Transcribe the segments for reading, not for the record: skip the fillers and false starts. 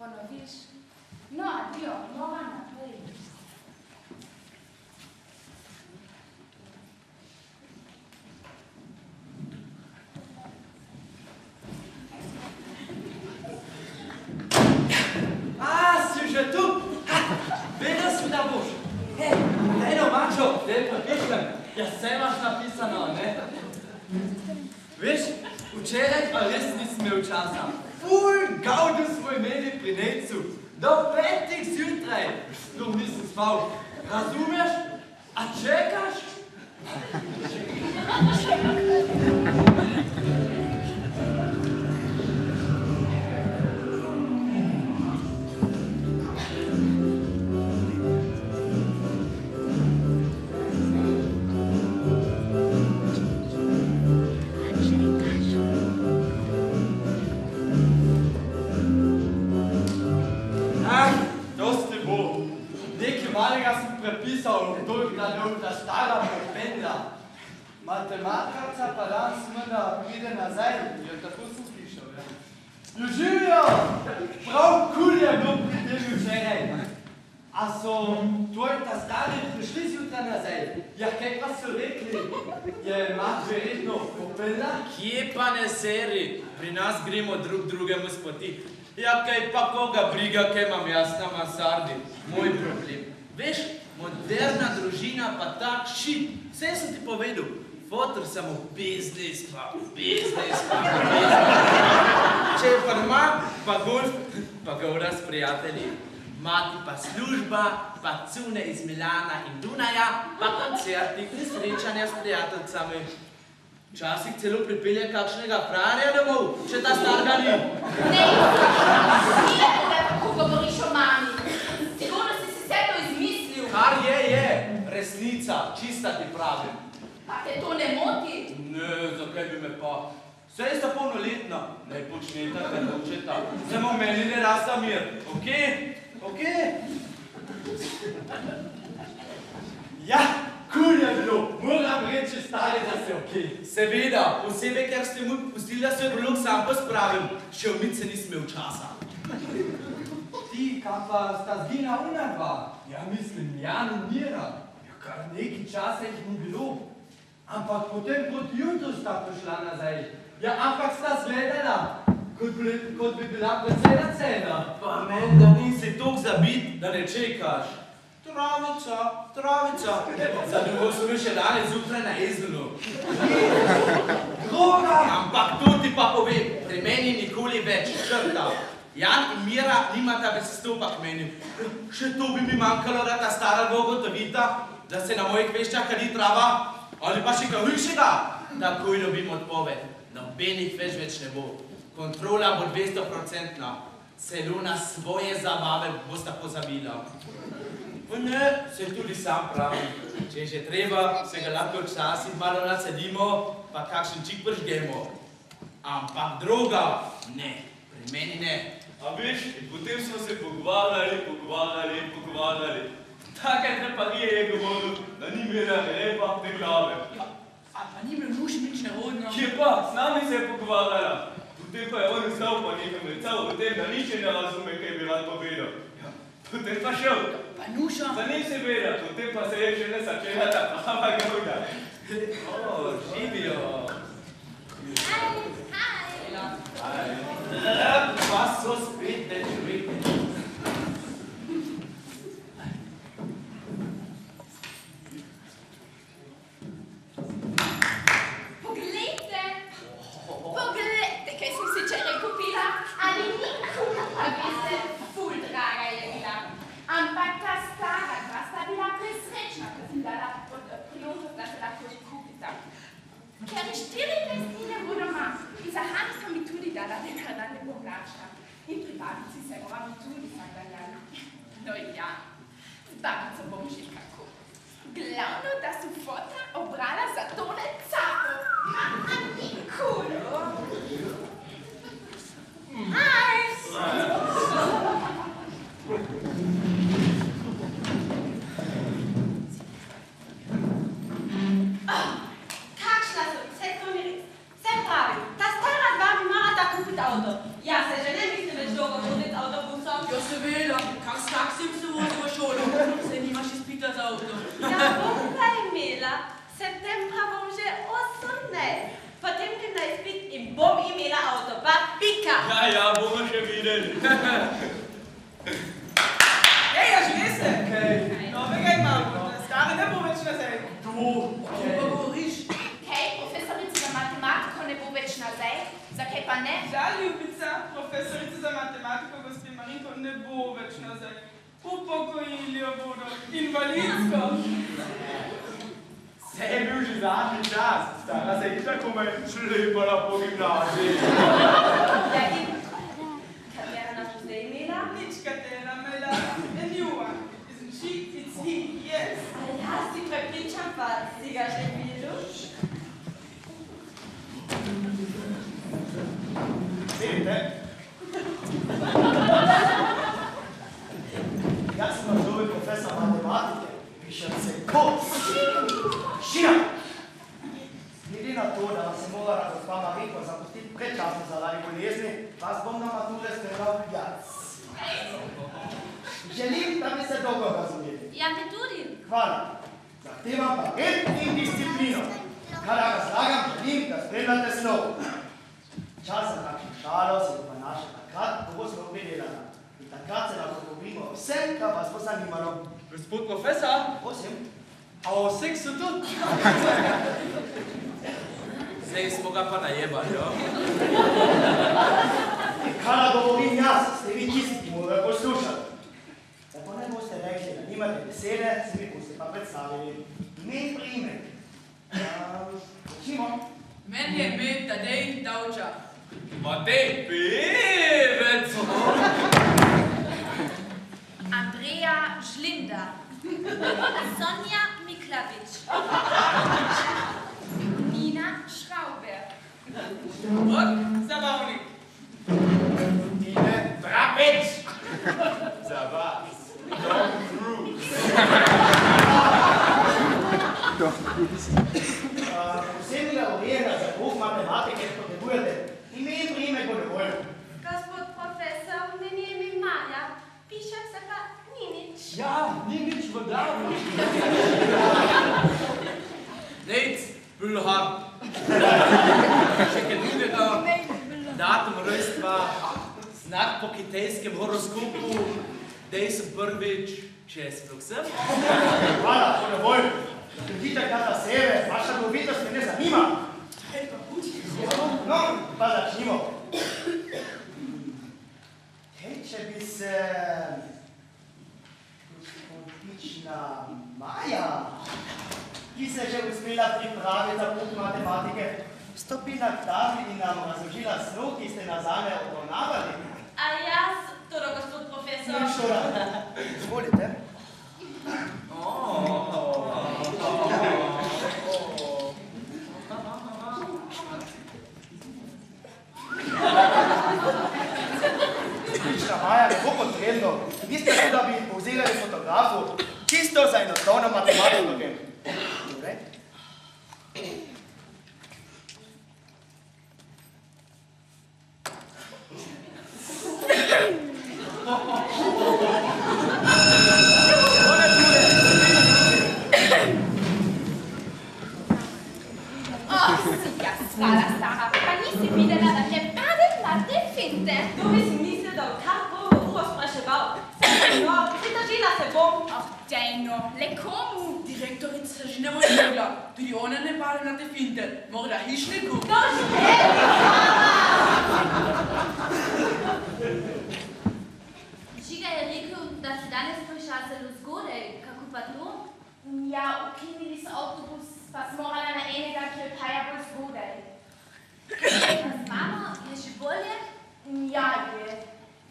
Ponoviš? No, adio, mora naprej. Si že tu? Vedel si, da boš. Eno, mačo, lepo pišem. Ja, vse imaš napisano, ne? Veš, včeraj pa res nisem imel časa. Ful gaudu smo imeli pri Nejcu. Do 5 zjutraj. Sploh nisem spal. Razumeš? A čekaš? Da stara propenda. Matematika pa danes menda pride nazaj. Ja, tako sem slišal, ja. Živijo! Prav kul je bil pri tem včeraj. A so tvoji ta stari prišli zjutraj nazaj? Ja, kaj pa so rekli? Je mat verjetno popelna? Kje pa ne seri? Pri nas gremo drug drugemu s poti. Ja, kaj pa koga briga, kaj imam jaz na mansardi? Moj problem. Veš, moderna družina pa tak šit. Vse sem ti povedal. Fotor samo biznis, pa biznis. Če je pa doma, pa golf, pa govora s prijatelji. Mati pa služba, pa cune iz Milana in Dunaja, pa koncerti in srečanja s prijateljcami. Včasih celo pripelje kakšnega frajerja domov, če ta starga ni. Ne, nije tebe, kako govoriš o mami. Sigurno si si vse to izmislil. Kar je, resnica, čista ti pravim. Pa te to ne moti? Ne, zakaj bi me pa? Saj sta polnoletna, naj počneta, kar hočeta. Samo meni ne rasta mir, okej? Ja, kul je bilo, moram reči stari, da se okej. Seveda, posebej, ker ste mu pustili, da se vrlog sam pospravim. Še umit se nisem imel časa. Ti, kam pa sta zgina ona dva? Ja, mislim, Jan in Mira. Ja, kar nekaj časa jih ni bilo. Ampak potem proti jutru sta prišla nazaj. Ja, ampak sta zgledala, kot bi bila precej cena. Pa men, da nisi tok zabit, da ne čekaš. Travica. Zadovolj sem bil še danes zjutraj na Ezelu. Droga! Ampak to ti pa povem, pri meni nikoli več črta. Jan in Mira nimata bez stopa k meni. Še to bi mi manjkalo, da ta stara gotovita, da se na mojih veščah kadi trava, ali pa še kaj hujšega. Takoj dobim odpoved. Nobenih več ne bo. Kontrola bo 200%. Celo na svoje zabave bosta pozabila. Ne, se tudi sam pravim. Če je že treba, se ga lahko včasih malo nacedimo, pa kakšen čik pržgemo. Ampak droga, ne, pri meni ne. A veš, in potem smo se pogovarjali. Takrat treparije je govoril, da ni imela repa težave. A pa ni bilo nuši nič nerodno? Kje pa, s nami se je pogovarjala. Potem pa je on vstal pa nekaj mecal o tem, da nič ne razume, kaj bi rad povedal. Potem pa šel. Pa nuša? Pa ni se vedel, potem pa se je še ne začela ta prava gauda. Živijo. Hi. Pa so spet človeke. Poglejte, kaj sem si včeraj kupila. Ali ni kul? A veste, ful draga je bila. Ampak ta stara dva sta bila presrečna, ko sem dala priložnost, da se lahko kupita. Ker je Pa govoriš? Kaj, profesorica za matematiko ne bo več nazaj? Zakaj pa ne? Da, ljubica, profesorica za matematiko, gospe Marinko, ne bo več nazaj. Upokojili jo bodo, invalidsko. Vse je bil že zadnji čas, stara se je tako me šlepala po gimnaziji. Daddy, katera nas bo zdaj imela? Nič katera, Mela. A new one. Isn't she? It's he, yes. Ja, si prepričam pa, si ga že videl? Vidite? Jaz sem novi profesor matematike, pišem se kot Šira. Glede na to, da se mora gospa Marinko zapustiti predčasno zaradi bolezni, vas bom na mature streljal jaz. Želim, da bi se dobro razumeli. Ja, me tudi. Hvala. Zahtevam pa red in disciplino. Kadar razlagam, želim, da spremljate snov. Čas za takšno šalo se bo pa naša takrat, ko bo snov predelana. In takrat se lahko govorimo o vsem, kar vas bo zanimalo. Gospod profesor, Prosim. a o seksu tudi? Zdaj smo ga pa najebali, jo? Kadar govorim jaz, ste vi tisti, ki morajo poslušati. Tako ne boste rekli, da nimate besede, se mi boste pa predstavili. Ime in priimek. Počimo. Meni je ime Tadej Davča. Matej Pevec! Andrea Žlinda. Sonja Miklavič. Nina Schrauber. Od zabavnik. Tine Drapič. Za vas. Posebnega urejanja za pouk matematike potrebujete. Ime in priimek bo dovolj. Gospod profesor, meni je ime Maja. Pišem se pa Ninič. Ja, ni nič v glavi. Nejc, Bülhar. Še kaj drugega, datum rojstva, znak po kitejskem horoskopu, dej sem prvič, če sploh sem. Hvala, to dovolj. Trdite kar za sebe, vaša novitost me ne zanima. No, pa začnimo. Hej, če bi se gospodična Maja, ki se že uspela pripraviti za pouk matematike, stopila k tabli in nam razložila snov, ki ste nazadnje obravnavali. A jaz, torej gospod profesor. Nič to rad. Izvolite. Gospodična Maja, ne bo potrebno. Vi ste tu, da bi povzirali fotografu, čisto za enostavno matematiko. Torej? Hvala, Sara. Pa nisi videla, da te padem na te finte. To bi si mislil, da v kar prvo uro spraševal. No, pritožila se bom. Oh, Dejno, le komu? Direktorica se že ne bo živela. Tudi ona ne pade na te finte. Morda hišniku. To že je. Žiga je rekel, da si danes prišla zelo zgodaj. Kako pa to? Ja, ukinili so avtobus, pa smo morala na enega, ki odhaja bolj zgodaj. Z mamo je že bolje? Ja, je.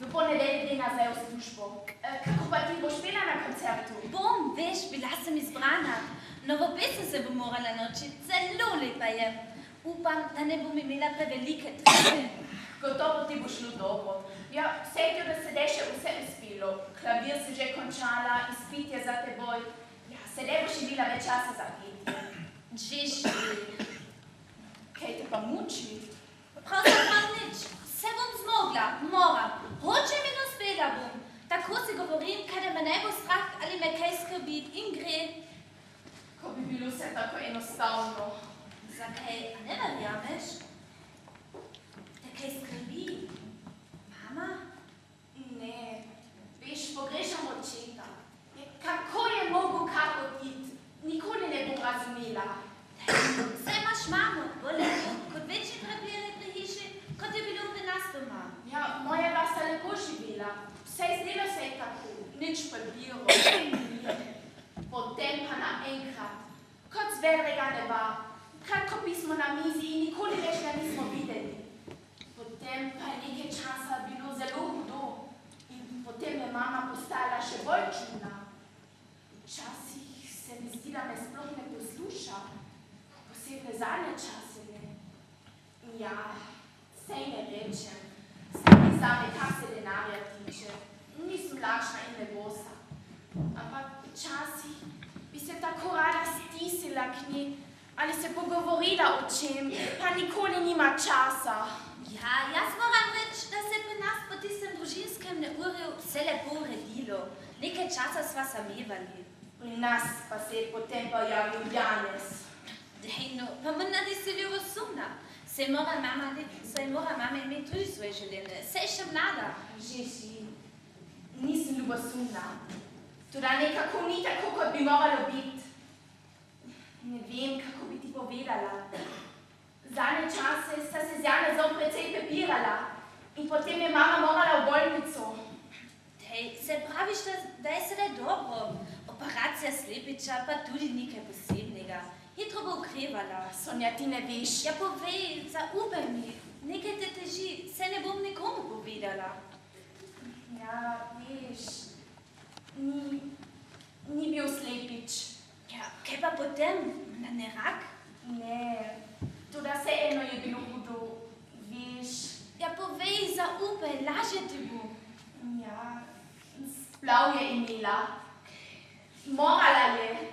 V ponedeljek gre nazaj v službo. Kako pa ti boš pela na koncertu? Bom, veš, bila sem izbrana. Novo pesem se bom morala naučiti, zelo lepa je. Upam, da ne bom imela prevelike težave. Gotovo ti bo šlo dobro. Ja, vse ti do sedaj še vse uspelo. Klavir si že končala, izpit je za teboj. Ja, sedaj boš imela več časa za petje. Džeš, Kaj te pa muči? pravzaprav nič. Vse bom zmogla, moram. Hočem in uspela bom. Tako si govorim, kada me ne bo strah ali me kaj skrbi in gre. Ko bi bilo vse tako enostavno. Zakaj, a ne verjameš? Te kaj skrbi? Mama? Ne, veš, pogrešam očeta. Kako je mogel kar oditi? Nikoli ne bom razumela. Mila. Se imaš mamo, bolje kot večji prepljene prehiši, kot je bilo pri nas doma. Ja, moja rasta lepo živela. Vse zdelo se je tako. Nič papiro. Potem pa naenkrat, kot z verjega neba, kratko pismo na mizi in nikoli več ga nismo videli. Potem pa je nekaj časa bilo zelo hudo in potem je mama postala še bolj čudna. Včasih se mi zdi, da me sploh ne posluša, posebej zadnje čase ne. Ja, sej ne rečem, sej zame, kar se denarja tiče. Nisem lačna in ne bosta. Ampak včasih bi se tako rada stisnila k njej ali se pogovorila o čem, pa nikoli nima časa. Ja, jaz moram reči, da se pri nas po tistem družinskem neurju vse lepo uredilo. Nekaj časa sva samevali. Pri nas pa se je potem pojavil Janez. Dej no, pa menda ti si ljubosumna. Saj mora mama imeti tudi svoje želene, saj je še mlada. Že, nisem ljubosumna. Toda nekako ni tako, kot bi moralo biti. Ne vem, kako bi ti povedala. Zadnje čase sta se z Janezom precej prepirala in potem je mama morala v bolnico. Dej, se praviš, da je sedaj dobro. Operacija slepiča pa tudi nekaj posebnega. Hitro bo ukrevala. Sonja, ti ne veš. Ja, povej, zaupaj mi. Nekaj te teži, se ne bom nikomu povedala. Ja, veš, ni bil slepič. Ja, kaj pa potem? Ne rak? Ne, toda vseeno je bilo hudo, veš. Ja, povej, zaupaj, lažje ti bo. Ja, splav je imela. Morala je.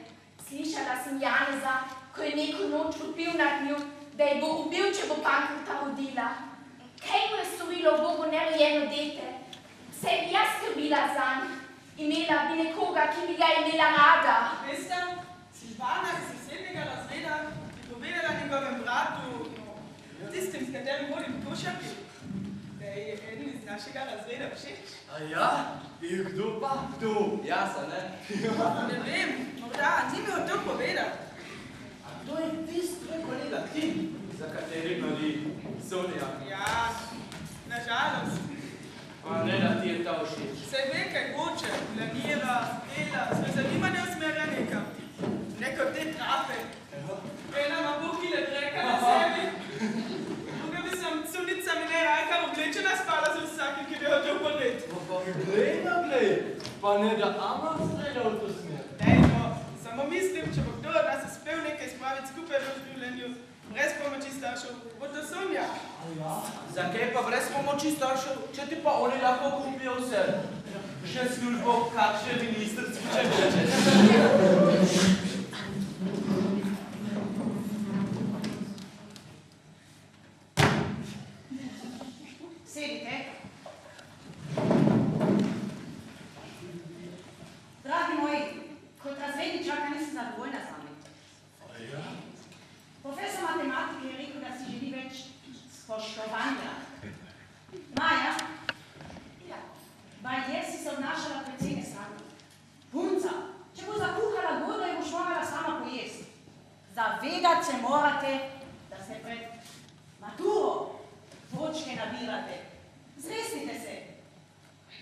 Slišala sem Janeza, ko je neko noč odpil nad njo, da je bo ubil, če bo pankrta rodila. Kaj mu je storilo Bogu nerojeno dete? Se bi jaz skrbila zanj. Imela bi nekoga, ki bi ga imela rada. Veste, Silvana iz sosednjega razreda je povedala njegovem bratu, tistim, s katerim vodim košarki, da je eden iz našega razreda všeč. A ja? In kdo pa? Kdo? Jaz, a ne? Ne vem, morda, ni mi hotel povedati. A kdo je tisti kolega, ti, za katerim nori Sonja? Ja, nažalost. A ne, da ti je ta všeč. Se ve, kaj hoče, planira, dela, svoje zanimanje usmerja nekam. Neko te trape. Ena ima bukile dreka na sebi. Druga bi sem cunicami ne rajka oblečena spala z vsakim, ki bi hotel podeti. Pa glej, pa ne da ama strela v to smer. Dejmo, samo mislim, če bo kdo od nas uspel nekaj spraviti skupaj v življenju, brez pomoči staršev, bo to Sonja. Zakaj pa brez pomoči staršev, če ti pa oni lahko kupijo vse? Še službo, kakšne ministrski, če hočeš. Sedite. Dragi moji, kot razredničarka nisem zadovoljna z vami. Profesor matematike je rekel, da si želi več spoštovanja. Maja, baje si se obnašala precej nesramno. Punca, če bo zakuhala vodo, jo boš morala sama pojesti. Zavedati se morate, da se pred maturo točke nabirate. Zresnite se.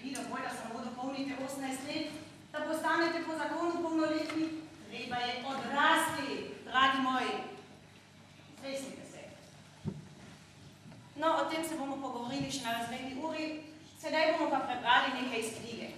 Ni dovolj, da samo dopolnite 18 let, da postanete po zakonu polnoletni. Treba je odrasti, dragi moji. Zresnite se. No, o tem se bomo pogovorili še na razredni uri, sedaj bomo pa prebrali nekaj iz knjige.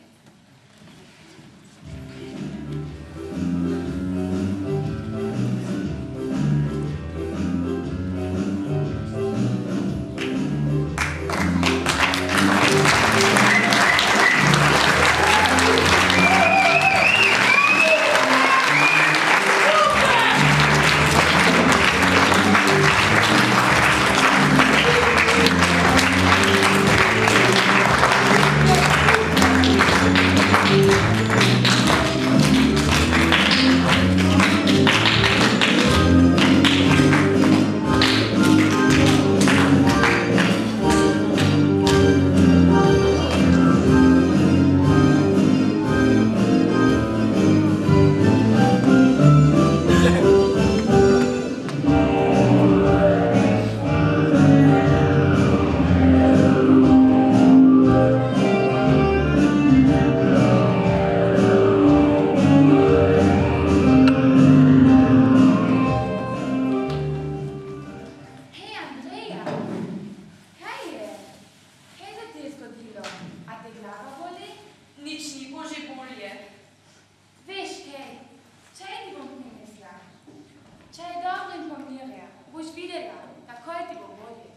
boš videla, takoj ti bo bolje.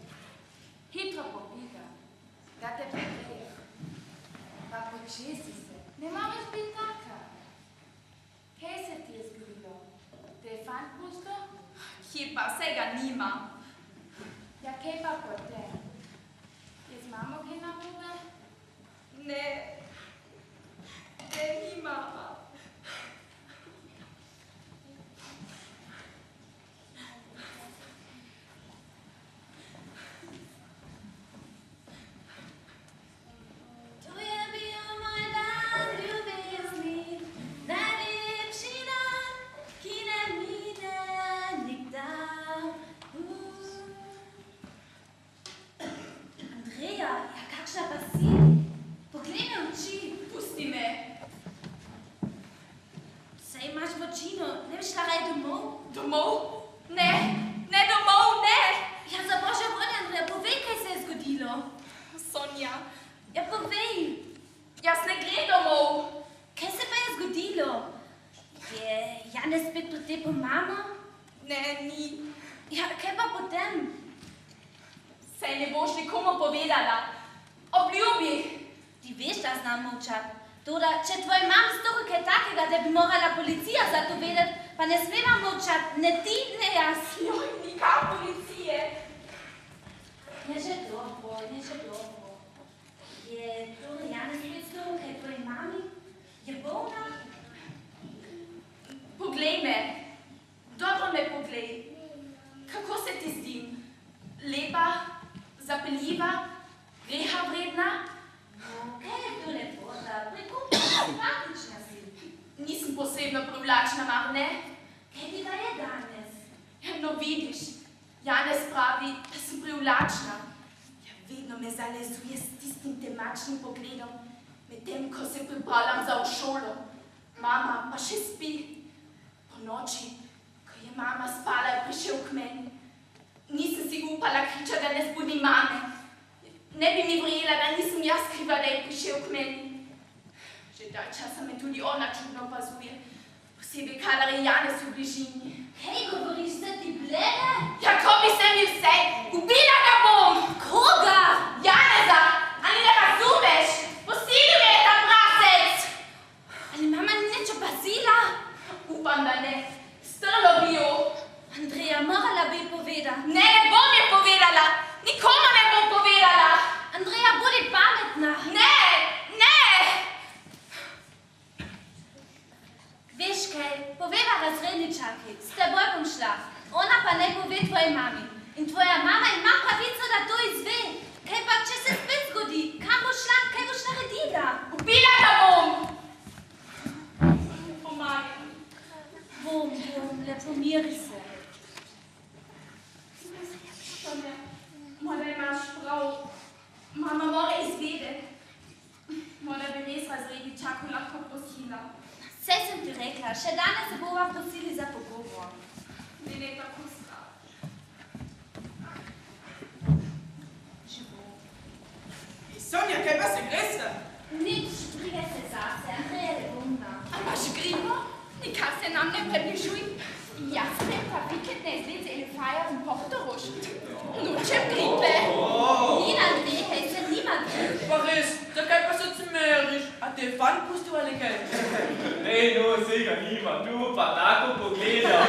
Hitro pobiga, da te pregreje. Pa počesi se, ne moreš biti taka. Kaj se ti je zgodilo? Te je fant pusto? Kje pa, vsega nima. Ja, kaj pa potem? Je z mamo kaj narobe? Ne, ni mama. To je bil moj dan ljubezni, najlepši dan, ki ne mine nikdar. Andreja, ja kakšna pa si? Poglej me v oči. Pusti me. Saj imaš v očinu, ne bi šla raje domov? Domov? Ne, ne domov, ne! Ja, za Božjo voljo, Andreja, povej, kaj se je zgodilo. Sonja, Ja, povej, jaz ne gre domov. kaj se pa je zgodilo? Je Janez spet pretepel mamo? Ne, ni. Ja, kaj pa potem? Saj ne boš nikomu povedala. Obljubi. Ti veš, da znam molčati. Toda, če tvoj mam stori kaj takega, da bi morala policija za to vedeti, pa ne smeva molčati, ne ti, ne jaz. Joj, nikam policije. Ne že dobro, ne že dobro. Je torej Janez spet stori kaj tvoji mami? Je bolna? Poglej me. Dobro me poglej. Kako se ti zdim? Lepa, zapeljiva, greha vredna? Kaj je to lepota? Prekupna, simpatična si. Nisem posebno privlačna, mar ne? Kaj ti pa je danes? Ja, no vidiš, Janez pravi, da sem privlačna. Ja, vedno me zalezuje s tistim temačnim pogledom, medtem ko se pripravljam za v šolo. Mama pa še spi. Po noči, ko je mama spala, je prišel k meni. Nisem si upala kričati, da ne zbudi mame. Ne bi mi verjela, da nisem jaz kriva, da je prišel k meni. Že dalj časa me tudi ona čudno opazuje, posebej kadar je Janez v bližini. Hej, govoriš se ti blede? Ja, ko bi se mi vse, ubila ga bom! Koga? Janeza, ali ne razumeš? Posilil me je ta prasec! Ali mama ni nič opazila? Upam, da ne. Strlo bi jo. Andreja, morala bi ji povedati. Ne, ne bom je povedala! Nikomu ne bom povedala! Andreja, bodi pametna. Ne, ne! Veš kaj, poveva razredničarki, s teboj bom šla. Ona pa ne pove tvoji mami. In tvoja mama ima pravico, da to izve. Kaj pa, če se spet zgodi? Kam boš šla, kaj boš naredila? Ubila ga bom! Pomagaj. Bom, lepo miri se. Sonja, mora imaš prav. Mama mora izvedeti. Mora bi res razredničarko lahko prosila. Vse sem ti rekla, še danes se bova prosili za pogovor. Ne, ne tako strah. Že bo. Sonja, kaj pa se greste? Nič, brige se zase, Andreja je bolna. A imaš gripo? Nikar se nam ne približuj. Jaz sem pa vikendne izleze in fajar in Portorož. Nočem gripe. Nina, nekaj se nima gripe. Pa res, zakaj pa se cmeriš? A te je fan pustil ali kaj? Ej, no, vsega nima, tu pa tako pogleda.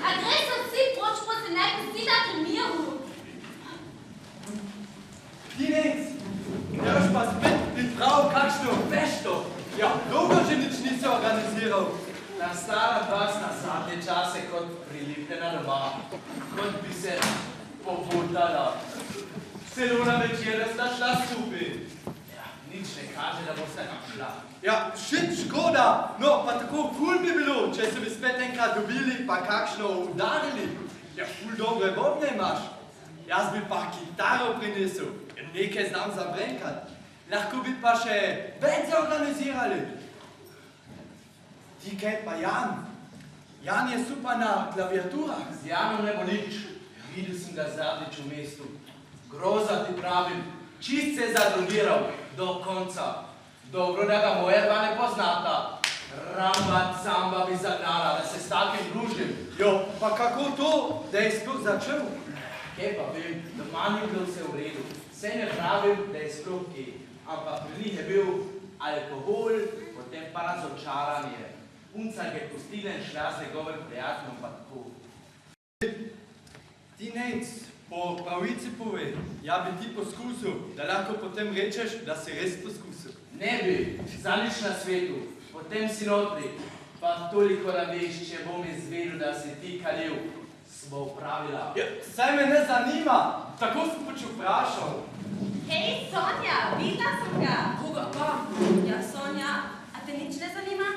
A greš so vsi, proč pa se ne pusti na miru? Dinec, imaš pa spet priprav kakšno fešto. Ja, dolgo že nič nisi organiziral. Na stara vas na zadnje čase kot prilipljena doma, kot bi se pobutala. Celo na večer sta šla skupaj. Ja, nič ne kaže, da boste kam šla. Ja, šit škoda. No, pa tako ful bi bilo, če se bi spet enkrat dobili, pa kakšno udarili. Ja, ful dobre bobne imaš. Jaz bi pa kitaro prinesel, nekaj znam zabrenkat. Lahko bi pa še več organizirali. Ti kaj pa Jan? Jan je super na klaviaturah. Z Janom ne bo nič. Videl sem ga zadnjič v mestu. Groza ti pravim, čist se je zadrugiral do konca. Dobro, da ga moja dva ne poznata. Ramba, camba bi zagnala, da se s takim družim. Jo, pa kako to, da je sploh začel? Kaj pa vem, doma ni bilo vse v redu. Saj ne pravim, da je sploh kaj, ampak pri njih je bil alkohol, potem pa razočaranje. Punca ga je pustila in šla z njegovim prijateljem pa tako. Ti nec, po pravici povej, ja bi ti poskusil, da lahko potem rečeš, da si res poskusil. Ne bi, zanič na svetu, potem si notri, pa toliko da veš, če bom izvedel, da si ti kalil, smo upravila. Ja, saj me ne zanima, tako sem pač vprašal. Hej, Sonja, videla sem ga. Koga pa? Ja, Sonja, a te nič ne zanima?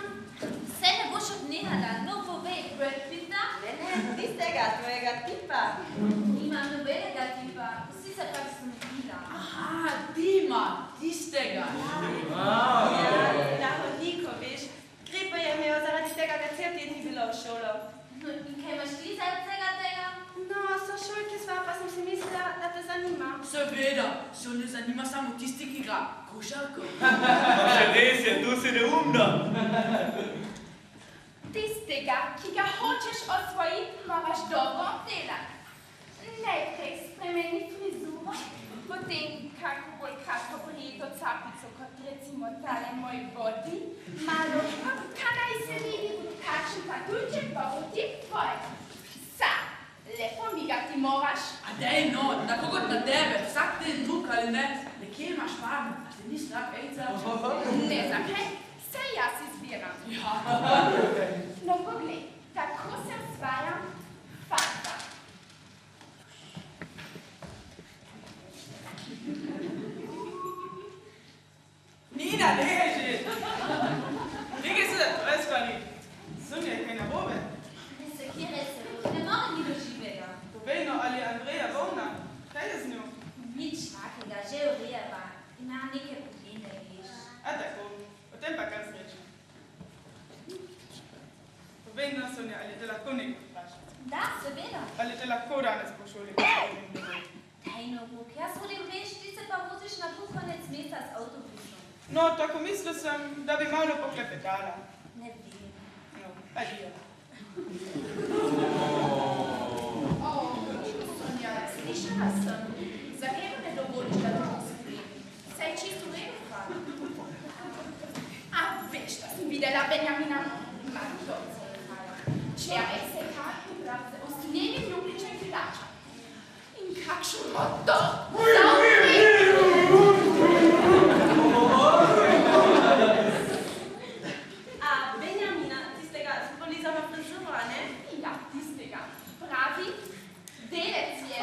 Vse ne boš odnehala, no povej, Brad Pitta? Ne, tistega, tvojega tipa. Nimam nobenega tipa, vsi se pač smutila. Aha, Dima, tistega. Ja, na hodniku, veš. Gre pa je imel zaradi tega, da cel teden ni bilo v šolo. No in kaj imaš ti zaradi vsega tega? No, sošolke sva, pa sem si mislila, da te zanima. Seveda, se ne zanima samo tisti, ki igra košarko. Pa še res je, tu si neumna. Tistega, ki ga hočeš osvojiti, moraš dobro obdelati. Najprej spremeni frizuro, potem kako bolj kratko prijeto capico, kot recimo tale moj body, malo kadaj se vidi, kakšen patuljček pa bo ti tvoj. Lepo migati moraš. A dej no, tako kot na tebe, vsak ten drug ali ne, nekje imaš farmo, a se ni strah ejca? Ne, zakaj? Saj jaz izbiram. Ja. No, poglej, tako se osvajam fanta. Nina, nekaj že. Nekaj se zatreskali. Sonja, kaj narobe? Ne sekiraj se, ne more ni do živega. Povej no, ali je Andreja bolna? Kaj je z njo? Nič takega, že urejava. Ima neke probleme, veš. A tako, potem pa kar srečno. Povej no, Sonja, ali te lahko nekaj vprašam? Da, seveda. Ali te lahko danes po šoli Daj no, Bog, jaz hodim veš, ti se pa voziš na drug konec mesta z avtobusom. No, tako mislil sem, da bi malo poklepetala. Ne vem. No, adijo. Sonja, slišala sem. Zakaj mu ne dovoliš, da to spremi? Saj čisto v redu, hvala. A veš, da sem videla Benjamina? Ma, to se je hvala. Včeraj se je kar prebral z osnjenim ljubličem krilača. In kakšen motor! A Benjamina, tistega s polizano frizuro, a ne? Ja, tistega. Pravi, delec je.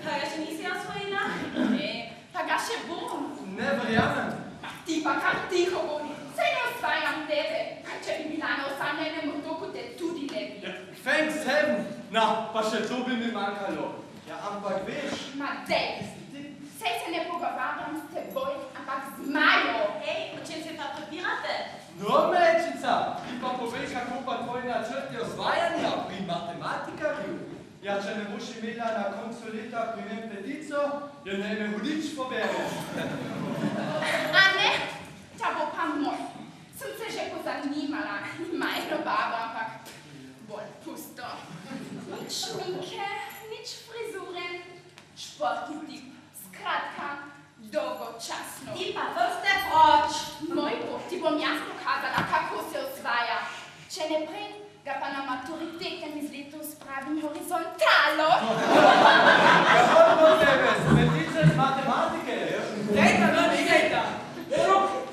Pa ga še nisi osvojila? Ne, pa ga še bom. Ne verjamem. Ma ti pa kar tiho bodi. Saj ne osvajam tebe. Kaj če bi bila na osamljenem otoku, te tudi ne bi. Thanks heaven. Na, pa še to bi mi manjkalo. Ja, ampak veš. Ma dej, saj se ne pogovarjam s teboj, ampak z Majo. Hej, o čem se pa prepirate? No, Mečica, ti pa povej, kako pa tvoj načrt je osvajanja pri matematikarju. Ja, če ne boš imela na koncu leta pri njem petico, jo ne me hudič pobereš. A ne, ta bo pa moj. Sem se že pozanimala, ima eno babo, ampak bolj pusto. Nič šminke, nič frizure, športni tip, skratka, dolgočasno. Ti pa vrste proč. Moj bog, ti bom jaz pokazala, kako se osvaja. Če ne prej, ga pa na maturitetem iz letos spravim horizontalo. Kako bo tebe, petice z matematike? Dejta, no, dejta.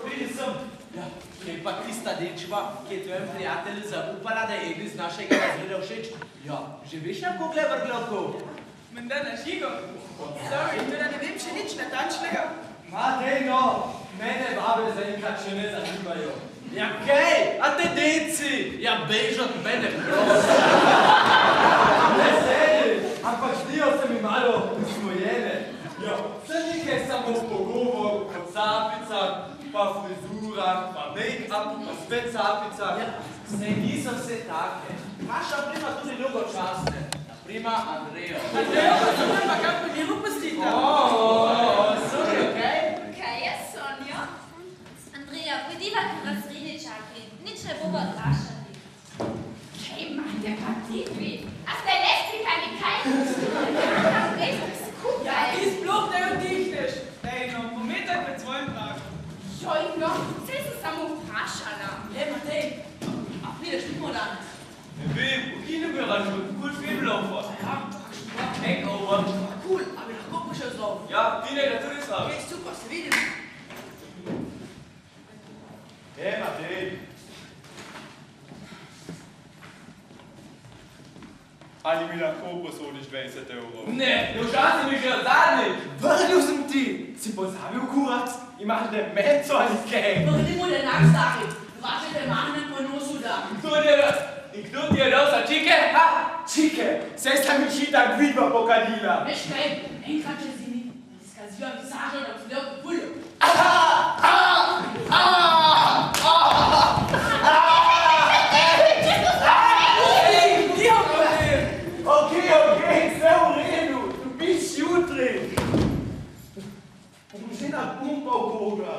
Vidi sem. Ja, kaj pa tista dečva, ki je tvojemu prijatelju zaupala, da je eni z našega razreda všeč? Ja, že veš, na koga je vrgla oko? Menda na žigo. Sorry, teda ne vem še nič natančnega. Ma, dej no, mene babe zaenkrat še ne zanimajo. Ja, kaj? A te deci? Ja, bež od mene, prosim. Ne sedi, ampak zdijo se mi malo usmojene. Ja, vse nekaj samo pogovor o capicah, pa frizurah, pa make-up, pa spet capicah. Ja, se niso vse take. Naša prima tudi dolgočasne. Prima Andrejo. Andrejo, pa kaj pri njemu pustite? Sorry, okej? Kaj je, Sonja? Andreja, pojdiva k razredničarki. Nič Siegfried, als der Elektriker nicht kein Ja, dies bloß der und dich nicht. Ey, noch vom Mittag mit 2 Tagen. Schau noch, das ist am Faschala. Hey, Matej, wieder Stimmmolan. Wem? Kinderbereich mit gut Schwebellauf. Ja, Hangover. cool, aber da gucken wir schon drauf. Ja, die natürlich ist Okay, super, wieder. Hey, Matej. Ani mi lahko posodiš 20 evrov. Ne, du schaust mich ja da nicht. Vrnil sem ti! Si pozabil, kurac? Imaš demenco ali kaj? Pogledimo denar, stari. Vašete mahne po nosu da. Kdo ti je dal za čike? Ha! Čike! Saj sta mi šitak vidva pokadila! Veš kaj, enkrat če si mi izkazujem visaže, da bi v pulju. Okay, vse v redu, dobiš jutri. Bom že napumpal Boga.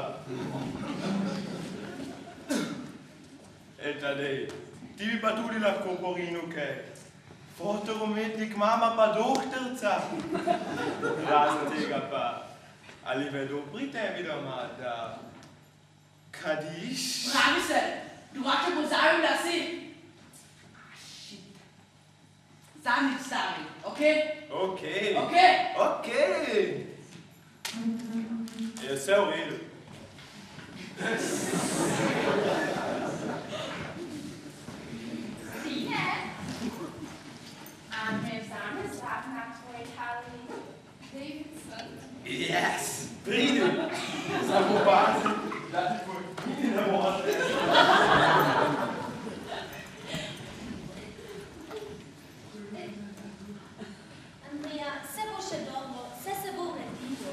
Tadej, ti bi pa tudi lahko porinu kaj. Fotorometnik mama pa doktorca. Razen tega pa, ali vedo pri tebi doma, da kadiš? Pravi se, drugače pozabim, da si. Samič, stari, okej? Okej. Okej? Okej. Je vse v redu. Sine? Mir Sammelsachen nach Harley Davidson. Yes! Pride! Samo pa, da ti tvoj vidi ne može. Andrea, se bo še dobro, vse se bo uredilo.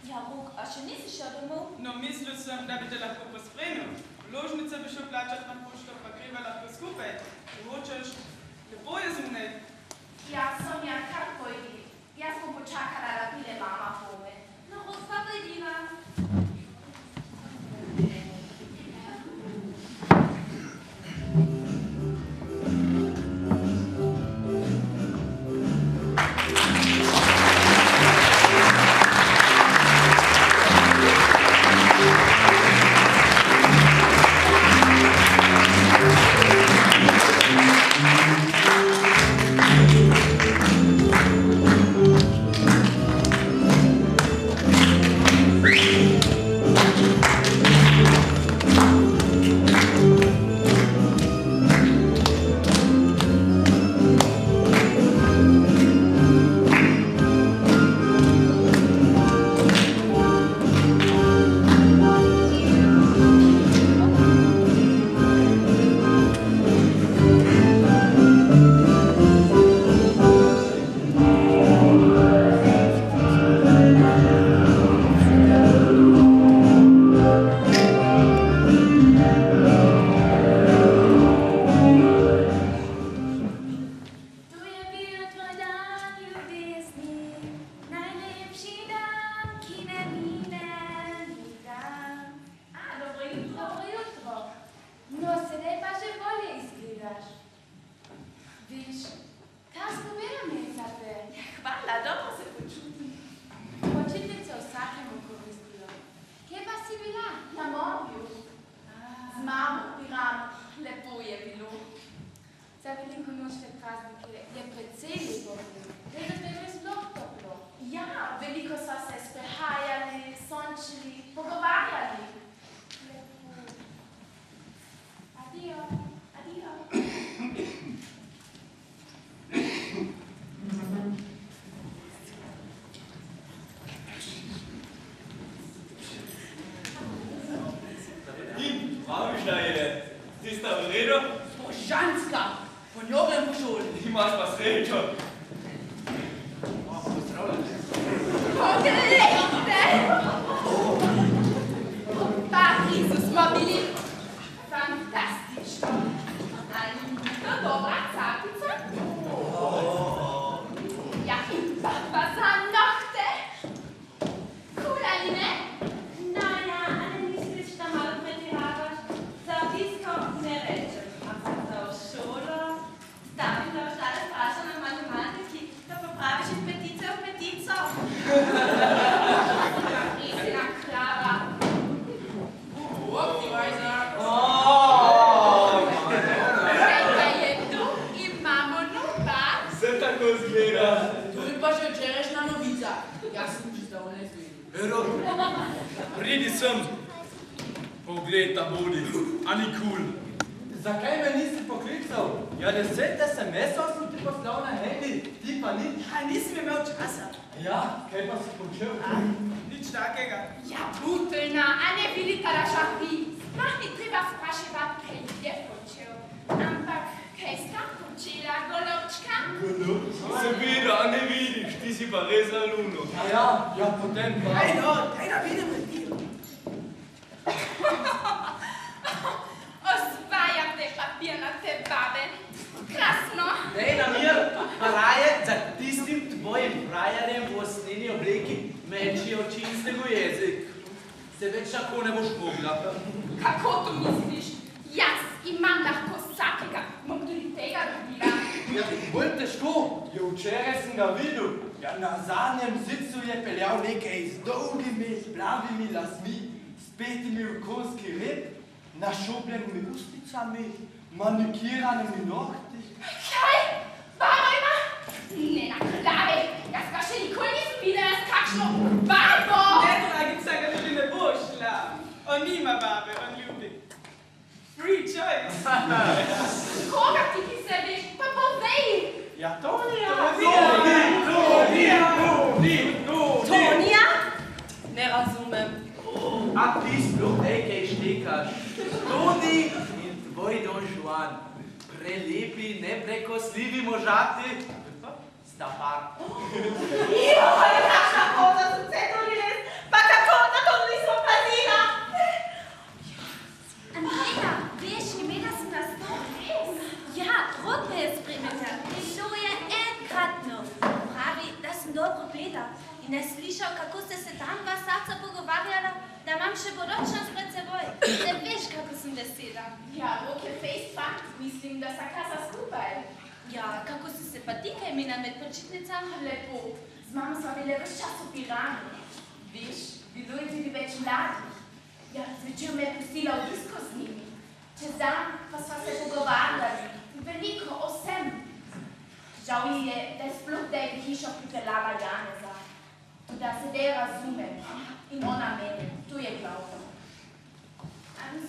Ja, Rok, a še nisi šel domov? No, mislil sem, da bi te lahko pospremil. Vložnice bi šel plačati na pošto, pa greva lahko skupaj. Če hočeš, lepo je zunaj. Ja, Sonja, kar pojdi. Jaz bom počakala, da pride mama pome. No, Rok, pa pojdiva. No, ja, ale nie słyszę tam, ale będzie radość. Za blisko sem. Poglej ta bodi, a ni kul. Zakaj me nisi poklical? Ja, 10 SMS-ov sem ti poslal na handy, ti pa nič. A nisem imel časa. Ja, kaj pa si počel? Nič takega. Ja, butelna, a ne vidite, da šapi. Sploh ni treba spraševati, kaj je počel. Ampak, kaj sta počela, golovčka? Seveda, a ne vidiš, ti si pa res na luno. Ja, potem pa. Daj da vidim ti. Osvajam te papirnate babe. Krasno. Dej na mir, raje za tistim tvojim frajerjem v osneni obleki mečijo čistego jezik. Se več tako ne boš mogla. Kako to misliš? Jaz imam lahko vsakega. Bom tudi tega dobila. Ja, bolj težko. Ja, včeraj sem ga videl. Ja, na zadnjem zicu je peljal nekaj z dolgimi, plavimi lasmi, s 5 konski rep, našopljenimi usticami, manikiranimi nohti. Kaj? Babo ima? Ne naklave. Jaz pa še nikoli nisem videla s kakšno babo. Ne, dragica, ga tudi ne bo šla. On nima babe, on ljubi. Free choice. Koga ti se veš? Pa povej. Ja, Tonija! Tonija? Ne razumem. A ti sploh nekaj štekaš. Toni in tvoj Don Juan, prelepi, neprekosljivi možati, sta par. Joj, kakšna koza, vse to ni res. Pa kako, na to nismo pazila. Andreja, veš, imela sem nas to res. Ja, rod me je spremljala. Bilo je enkratno. Pravi, da sem dobro gledal in je slišal, kako ste se tam dva srca pogovarjala, da imam še bodočnost pred seboj. Ne veš, kako sem vesela. Ja, roke face fakt, mislim, da sta kasa skupaj. Ja, kako si se pa ti kaj imela med počitnicami? Lepo, z mamo sva bile ves čas v Piranu. Veš, bilo je tudi več mladih. Ja, zvečer me je pustila v disko z njimi. Čez dan pa sva se pogovarjali. Veliko o vsem. Žal ji je, da je sploh da je v hišo pripeljala Janeza. Toda sedaj razumem. In ona meni, tu je glavno.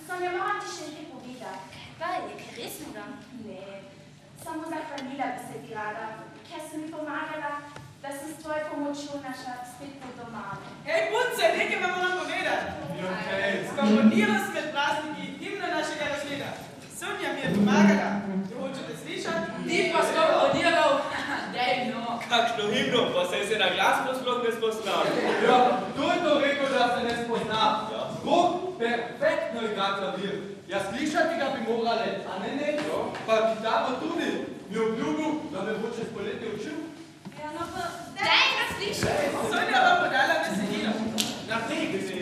Sonja, moram ti še nekaj povedati. Kaj pa je, kaj resnega? Ne, samo zahvalila bi se ti rada, ker si mi pomagala, da sem s tvojo pomočjo našla spet pod doma. Hej, punce, nekaj vam moram povedati. Skomponiral sem med prazniki himno našega razreda. Sonja mi je pomagala. Jo hočete slišati? Ti pa skomponiral? Dej no. Kakšno himno, pa se na glas sploh ne spozna. Ja, to je to rekel, da se ne spozna. Bog perfektno igra klavir. Ja, slišati ga bi morali, a ne? Pa kitaro tudi. Mi obljubil, da me bo čez poletje učil. Ja, no pa, daj ga slišati. Sonja vam podala besedilo. Na tega si.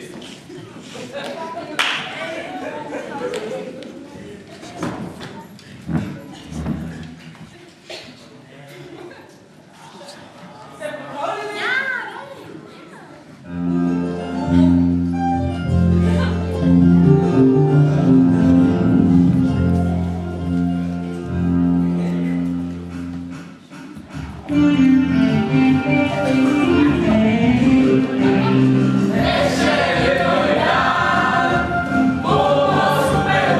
Bomo super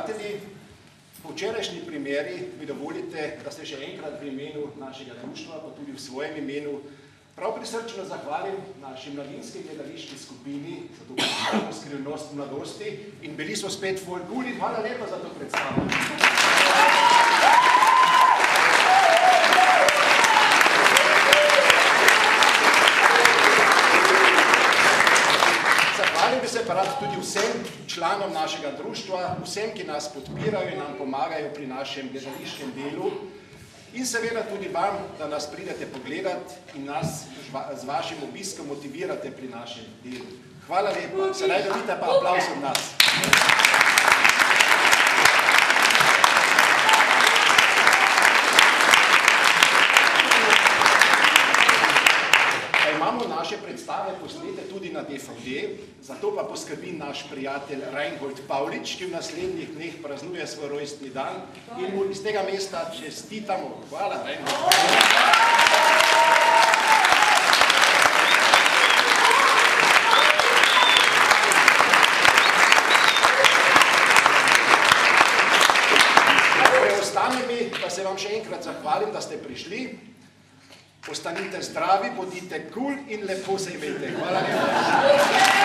prijatelji, po včerajšnji primeri mi dovolite, da se še enkrat v imenu našega društva, pa tudi v svojem imenu, prav prisrčno zahvalim naši mladinski gledališki skupini za to predstavo Skrivnost mladosti in bili so spet Folguli. Hvala lepa za to predstavo. Zahvalim bi se pa rad tudi vsem članom našega društva, vsem, ki nas podpirajo in nam pomagajo pri našem gledališkem delu. In seveda tudi vam, da nas pridete pogledat in nas z vašim obiskom motivirate pri našem delu. Hvala lepa, se naj dobite pa aplavz od nas. Imamo naše predstave posnete tudi na DVD, zato pa poskrbi naš prijatelj Reinhold Pavlič, ki v naslednjih dneh praznuje svoj rojstni dan in mu iz tega mesta čestitamo. Hvala, Reinhold. Preostane mi, pa se vam še enkrat zahvalim, da ste prišli. Ostanite zdravi, bodite kul in lepo se imejte. Hvala lepa.